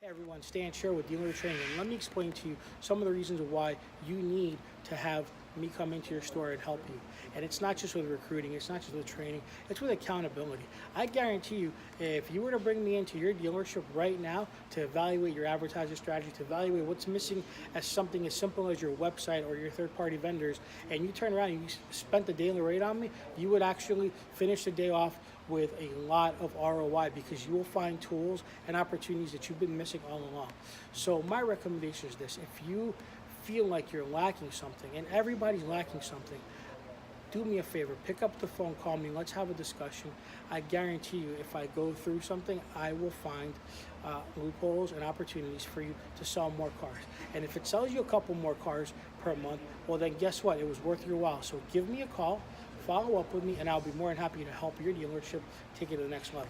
Hey everyone, Stan Sher with Dealer Training. And let me explain to you some of the reasons why you need to have me come into your store and help you. And it's not just with recruiting, it's not just with training, it's with accountability. I guarantee you, if you were to bring me into your dealership right now to evaluate your advertising strategy, to evaluate what's missing as something as simple as your website or your third-party vendors, and you turn around and you spent the daily rate on me, you would actually finish the day off with a lot of ROI because you will find tools and opportunities that you've been missing all along. So my recommendation is this: if you feel like you're lacking something, and everybody's lacking something, do me a favor, pick up the phone, call me, let's have a discussion. I guarantee you, if I go through something, I will find loopholes and opportunities for you to sell more cars. And if it sells you a couple more cars per month, well then guess what? It was worth your while. So give me a call, follow up with me, and I'll be more than happy to help your dealership take it to the next level.